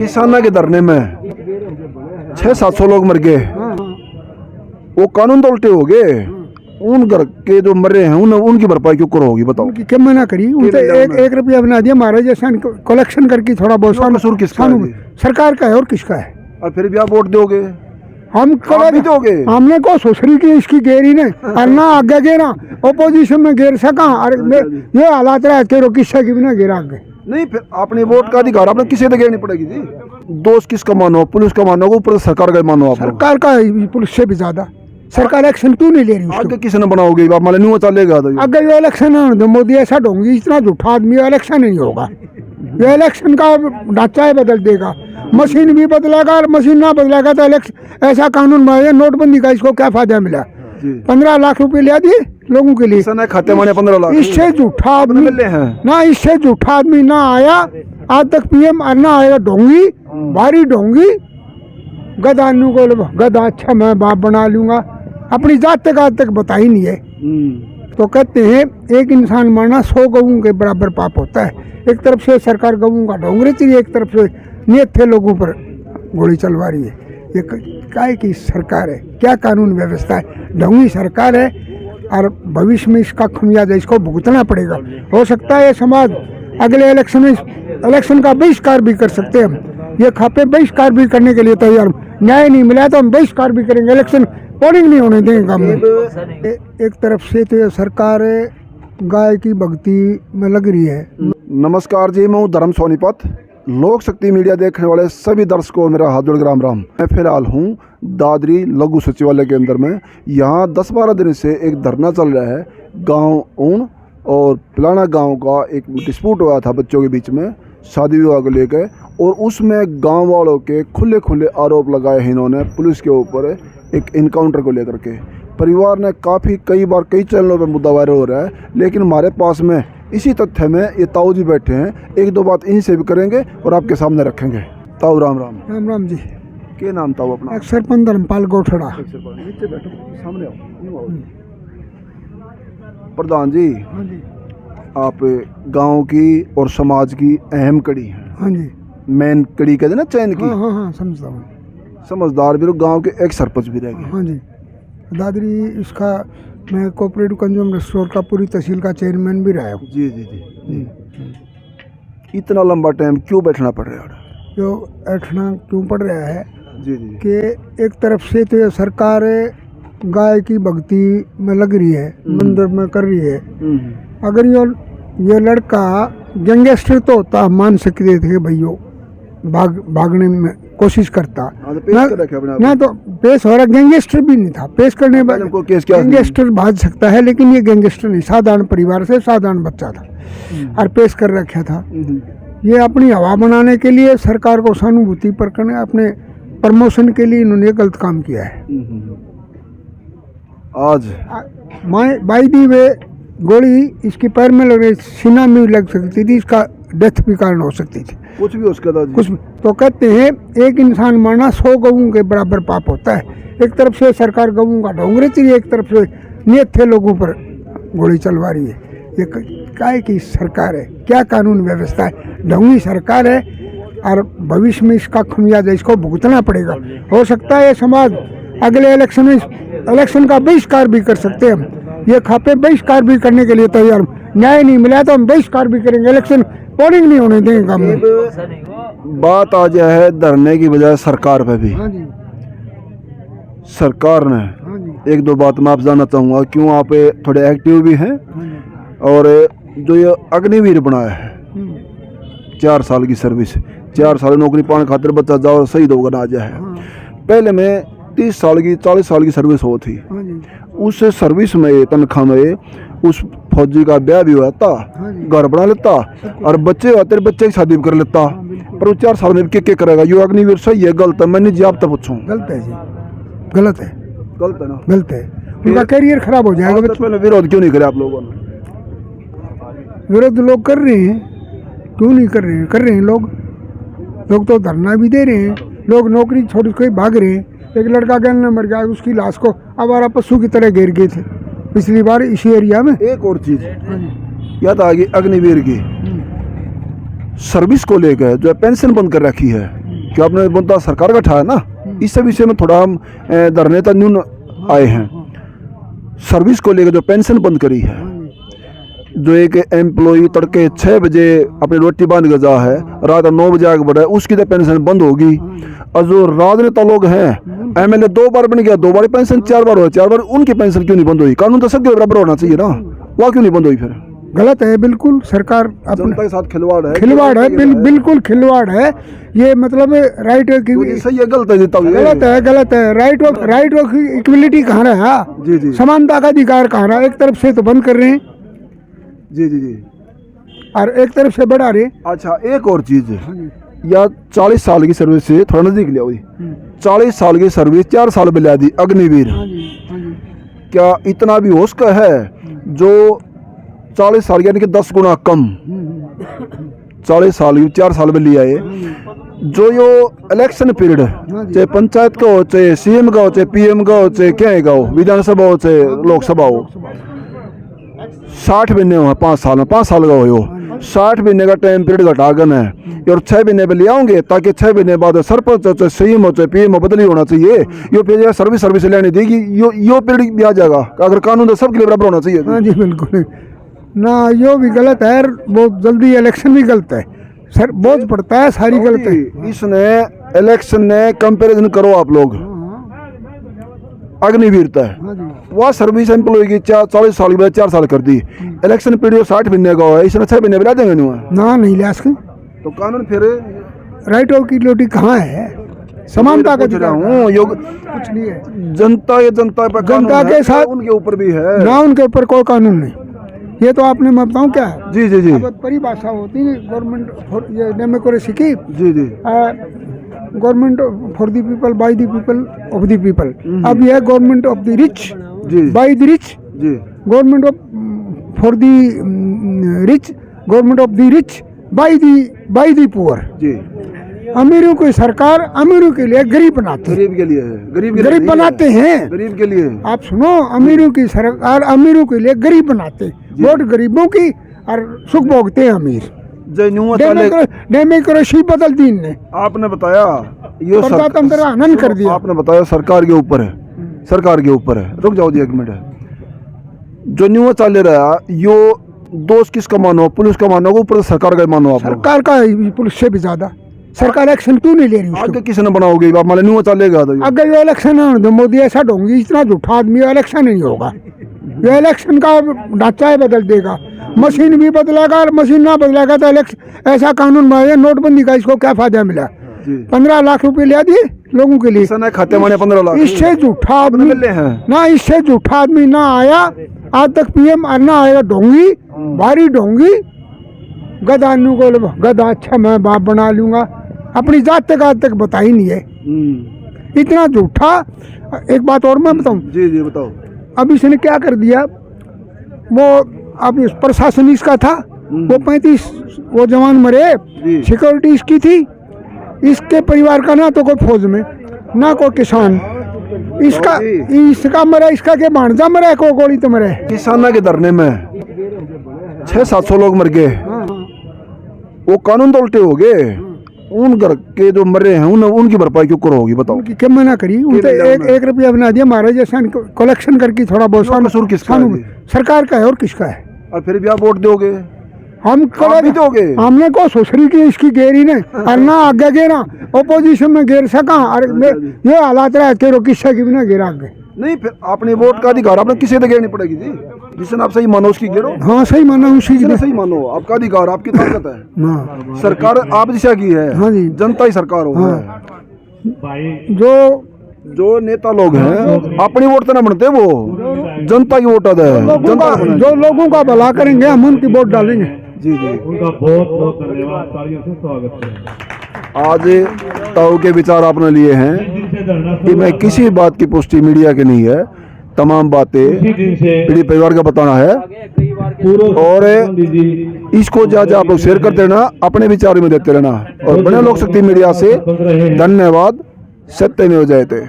किसाना के धरने में 600-700 लोग मर गए। वो कानून तो उल्टे हो गए। उन घर के जो मरे हैं उनकी भरपाई क्यों करो होगी बताओ? क्या मना करी? उनसे एक रुपया बना दिया महाराज जैसा कलेक्शन करके थोड़ा बहुत। कसूर किसका है? सरकार का है और किसका है? और फिर भी आप वोट दोगे? हम भी दोगे? हमने को सुसरी की इसकी गेरी ने और ना आगे गेरा ओपोजिशन में घेर सका। और ये हालात रहा के किस्सा की भी ना घेरा आगे नहीं। फिर आपने वोट का अधिकार आपने किसी से घेरनी पड़ेगी जी। दोस्त किसका मानो? पुलिस का मानो, ऊपर सरकार का मानो? आप सरकार का पुलिस से भी ज्यादा। सरकार एक्शन क्यों नहीं ले रही? आगे किसी ने बनाओगे? आप मान न्यू चलेगा अगर ये इलेक्शन है मोदी ऐसा ढोंगी इतना झूठा आदमी इलेक्शन नहीं होगा। ये इलेक्शन का ढांचा ही बदल देगा। मशीन भी बदलेगा और मशीन ना बदलेगा तो इलेक्शन ऐसा कानून बनाया। नोटबंदी का इसको क्या फायदा मिला? 15 लाख रुपए लिया दिए लोगों के लिए खाते में 15 लाख। इससे झूठा आदमी ना, इससे झूठा आदमी ना आया आज तक पीएम और ना आएगा। ढोंगी भारी ढोंगी गदानू को गदा अच्छा मैं बाप बना लूंगा। अपनी जात तक आज तक बता ही नहीं है। तो कहते हैं एक इंसान मारना 100 गऊ के बराबर पाप होता है। एक तरफ से सरकार गऊ का ढोंगरे चली, एक तरफ से नियत थे लोगों पर गोली चलवा रही है। ये काय की सरकार है? क्या कानून व्यवस्था है? ढोंगी सरकार है और भविष्य में इसका खमियाजा इसको भुगतना पड़ेगा। हो सकता है समाज अगले इलेक्शन में इलेक्शन का बहिष्कार भी कर सकते हैं। हम ये खापे बहिष्कार भी करने के लिए तैयार। न्याय नहीं मिला तो हम बहिष्कार भी करेंगे। इलेक्शन पोलिंग नहीं होने देंगे काम में। एक तरफ से तो सरकार गाय की भक्ति में लग रही है। नमस्कार जी, मैं हूँ धर्म सोनीपत। लोक शक्ति मीडिया देखने वाले सभी दर्शकों मेरा हाथ जोड़ राम राम। मैं फिलहाल हूँ दादरी लघु सचिवालय के अंदर में। यहाँ 10-12 दिन से एक धरना चल रहा है। गांव ऊन और पिलाना गांव का एक डिस्प्यूट हुआ था बच्चों के बीच में शादी विवाह को लेकर, और उसमें गांव वालों के खुले आरोप लगाए हैं इन्होंने पुलिस के ऊपर एक इनकाउंटर को लेकर के। परिवार ने कई बार कई चैनलों पे मुद्दा वायरल हो रहा है, लेकिन हमारे पास में इसी तथ्य में ये ताऊ जी बैठे हैं। एक दो बात इनसे भी करेंगे और आपके सामने रखेंगे। ताऊ राम राम। राम राम जी। क्या नाम ताऊ अपना? सरपंच धर्मपाल गोठड़ा। नीचे बैठो, सामने आओ। प्रधान जी, हाँ जी, आप गांव की और समाज की अहम कड़ी हैं। हाँ जी, मेन कड़ी कहते ना चैन की। हाँ हाँ समझता हूँ। समझदार भी, गांव के एक सरपंच भी रह गए। हाँ जी, दादरी इसका मैं कोऑपरेटिव कंज्यूमर स्टोर का पूरी तहसील का चेयरमैन भी रहा हूँ। जी जी जी जी। इतना लंबा टाइम क्यों बैठना पड़ रहा है? जो बैठना क्यों पड़ रहा है जी जी कि एक तरफ से तो ये सरकार गाय की भक्ति में लग रही है, मंदिर में कर रही है। अगर ये लड़का गैंगस्टर तो होता मान सकते थे भैया, भागने में कोशिश करता ना तो पेश हो रहा। गैंगस्टर भी नहीं था, पेश करने वाले गैंगस्टर भाग सकता है, लेकिन ये गैंगस्टर नहीं, साधारण परिवार से साधारण बच्चा था और पेश कर रखा था। ये अपनी हवा बनाने के लिए, सरकार को सहानुभूति पर करने, अपने प्रमोशन के लिए इन्होंने गलत काम किया है। आज बाई दी वे गोली इसके पैर में लग रही, सीना में लग सकती थी, इसका डेथ भी कारण हो सकती थी। कुछ भी उसका था कुछ भी। तो कहते हैं एक इंसान मारना 100 गऊ के बराबर पाप होता है। एक तरफ से सरकार गऊ का ढोंगरे चली, एक तरफ से नियत थे लोगों पर गोली चलवा रही है। ये काय की सरकार है? क्या कानून व्यवस्था है? ढोंगी सरकार है और भविष्य में इसका खमियाजा इसको भुगतना पड़ेगा। हो सकता है समाज अगले इलेक्शन में इलेक्शन का बहिष्कार भी कर सकते हैं। हम ये खापे बहिष्कार भी करने के लिए तैयार। न्याय नहीं मिला तो हम बहिष्कार भी करेंगे। इलेक्शन पोलिंग नहीं होने देंगे काम में। बात आ जाए है धरने की बजाय सरकार पे भी। हाँ जी, सरकार ने हाँ जी, एक दो बात मैं आप जानना चाहूँगा, क्यों आप थोड़े एक्टिव भी हैं। और जो ये अग्निवीर बनाया है 4 साल की सर्विस, 4 साल नौकरी पाने खातिर बच्चा जाओ शहीद होगा ना जाए। पहले में 30 साल की 40 साल की सर्विस हो थी। उस सर्विस में तनख्वाह में उस फौजी का ब्याह भी होता, घर बना लेता और बच्चे होते, बच्चे की शादी भी कर लेता। पर वो 4 साल में क्या करेगा? यो अग्निवीर सही है गलत है? मैंने जी आप तक पूछूं। गलत है जी, गलत है, गलत है ना? गलत है। उनका करियर खराब हो जाएगा। तो पहले विरोध क्यों नहीं करे आप लोगों ने? विरोध लोग कर रहे हैं, क्यों नहीं कर रहे हैं? कर रहे हैं लोग तो धरना भी दे रहे हैं। लोग नौकरी छोड़ के भाग रहे हैं। एक लड़का गन मर गया, उसकी लाश को आवारा पशु की तरह घेर गए थे पिछली बार इसी एरिया में। एक और चीज याद आ गई, अग्निवीर की सर्विस को लेकर जो पेंशन बंद कर रखी है, कि आपने मुद्दा सरकार का उठाया ना, इस विषय में थोड़ा हम धरने तक न्यून आए हैं। सर्विस को लेकर जो पेंशन बंद करी है, जो एक एम्प्लॉई तड़के 6 बजे अपनी रोटी बांध के जा है, रात 9 बजे आगे बढ़ा है, उसकी तो पेंशन बंद होगी। और जो राजनेता लोग हैं, एमएलए 2 बार बन गया, 2 बार पेंशन 4 बार हो, 4 बार, उनकी पेंशन क्यों नहीं बंद हुई? कानून तो सबके बराबर होना चाहिए ना, वह क्यों नहीं बंद हुई? फिर गलत है बिल्कुल। सरकार जनता के साथ खिलवाड़ है, बिल्कुल खिलवाड़ है ये। मतलब राइट की सही है, गलत है, गलत है। राइट ऑफ इक्वलिटी कहाँ रहा? जी, समानता का अधिकार कहाँ रहा? एक तरफ से तो बंद कर रहे हैं जी, और एक तरफ से बढ़ा रहे। अच्छा, एक और चीज, या 40 साल की सर्विस से थोड़ा नजदीक लिया हुई, 40 साल की सर्विस 4 साल में ला दी अग्निवीर। क्या इतना भी होश का है जो 40 साल यानी कि 10 गुना कम 40 साल 4 साल में लिया है, जो यो इलेक्शन पीरियड, चाहे पंचायत का हो, चाहे सीएम का हो, चाहे पीएम का हो, चाहे क्या का हो, विधानसभा हो, चाहे लोकसभा हो, 60 महीने हो, 5 साल में 5 साल का हो, 60 महीने का टाइम पीरियड घटागन है और 6 महीने पे ले आऊंगे, ताकि 6 महीने बाद सरपंच हो, चाहे सीएम हो, चाहे पीएम हो, बदली होना चाहिए। यो फिर सर्विस लेने देगी, यो पीरियड भी आ जाएगा। अगर कानून तो सबके लिए बराबर होना चाहिए। हाँ जी बिल्कुल ना, यो भी गलत है। बहुत जल्दी इलेक्शन भी गलत है सर, बोझ पड़ता है, सारी गलत है। इसने इलेक्शन ने कंपैरिजन करो आप लोग, अग्निवीरता है, वह सर्विस एम्प्लॉय की 40 साल की बजाय 4 साल कर दी। इलेक्शन पीरियड 60 महीने का है, इसने 6 महीने बिला देंगे नहीं ले सके तो कानून फिर राइट ऑफ इक्वलिटी कहाँ है? समानता का रहा हूँ, कुछ नहीं है। जनता के साथ उनके ऊपर भी है ना, उनके ऊपर कोई कानून नहीं। ये तो आपने मैं बताऊँ क्या है? जी अब परिभाषा होती है गवर्नमेंट ये डेमोक्रेसी की, जी government for the people by the people of the people. अब यह government of the rich by the rich, government of for the rich, government of the rich by the poor. अमीरों को सरकार अमीरों के लिए गरीब बनाते हैं, गरीब के लिए है, गरीब बनाते हैं, गरीब के लिए। आप सुनो, अमीरों की सरकार अमीरों के लिए गरीब बनाते हैं, वोट गरीबों की और सुख भोगते हैं अमीर। डेमोक्रेसी बदल दी ने, आपने बताया ये प्रजातंत्र आनंद कर दिया। आपने बताया सरकार के ऊपर है, सरकार के ऊपर है। रुक जाओ जी 1 मिनट। जो न्यू चल रहा यो दोस्त किसका मानो, पुलिस का मानो, ऊपर सरकार का मानो? आप सरकार का, पुलिस से भी ज्यादा। सरकार एक्शन क्यों नहीं ले रही? आगे किसने बनाओगे? आप मान न्यू चलेगा तो अगर ये इलेक्शन मोदी ऐसा ढोंगी, इतना झूठा आदमी, इलेक्शन नहीं होगा। ये इलेक्शन का ढांचा बदल देगा, मशीन भी बदलेगा, और मशीन ना बदलेगा तो इलेक्शन ऐसा कानून बनाया। नोटबंदी का इसको क्या फायदा मिला? 15 लाख रुपए ले दिए लोगों के लिए, खाते में 15 लाख। इससे झूठा आदमी ना, इससे झूठा आदमी ना आया आज तक पीएम, और ना आएगा। ढोंगी, भारी ढोंगी, गदानू को गदा, अच्छा मैं बाप बना लूंगा, अपनी जात तक आज तक बता ही नहीं है, इतना झूठा। एक बात और मैं बताऊं? जी बताओ। अब इसने क्या कर दिया, वो अब प्रशासन इसका था, वो 35 वो जवान मरे, सिक्योरिटी इसकी थी, इसके परिवार का ना तो कोई फौज में, ना कोई किसान, इसका मरा, इसका के भांजा मरा, को गोली तो मरे। किसाना के धरने में 600-700 लोग मर गए, वो कानून तो उल्टे हो गए। उन घर के जो मरे हैं उनकी भरपाई क्यों करोगी? बताओ। क्या मना करी? उन तो 1 रुपया बना दिया महाराज जैसा, कलेक्शन करके थोड़ा बहुत। कसूर किसका है? सरकार का है और किसका है? और फिर भी आप वोट दोगे? हम भी दोगे? हमने को सुसरी की इसकी गेरी ने, और ना आगे गेरा ओपोजिशन में घेर सका, और ये हालात रहा के किस्सा की भी ना घेरा आगे नहीं। फिर अपने वोट का अधिकार आपने किसी से घेरनी पड़ेगी जी, जिसने आप सही मानो उसकी घेरो। हाँ सही मानो उसी की, सही मानो, आपका अधिकार, आपकी ताकत है। सरकार आप दिशा की है। हाँ जी, जनता ही सरकार हो। हाँ। जो नेता लोग हैं अपनी वोट तो ना बनते, वो जनता की वोट आता है। जो लोगों का भला करेंगे हम उनकी वोट डालेंगे। जी उनका बहुत बहुत धन्यवाद, तालियों से स्वागत है। आज ताऊ के विचार आपने लिए हैं कि मैं किसी बात की पुष्टि मीडिया की नहीं है, तमाम बातें पीढ़ी परिवार का बताना है। और इसको ज्यादा आप लोग शेयर करते रहना, अपने विचार में देते रहना। और बने लोक शक्ति मीडिया से धन्यवाद। सत्यमेव जयते।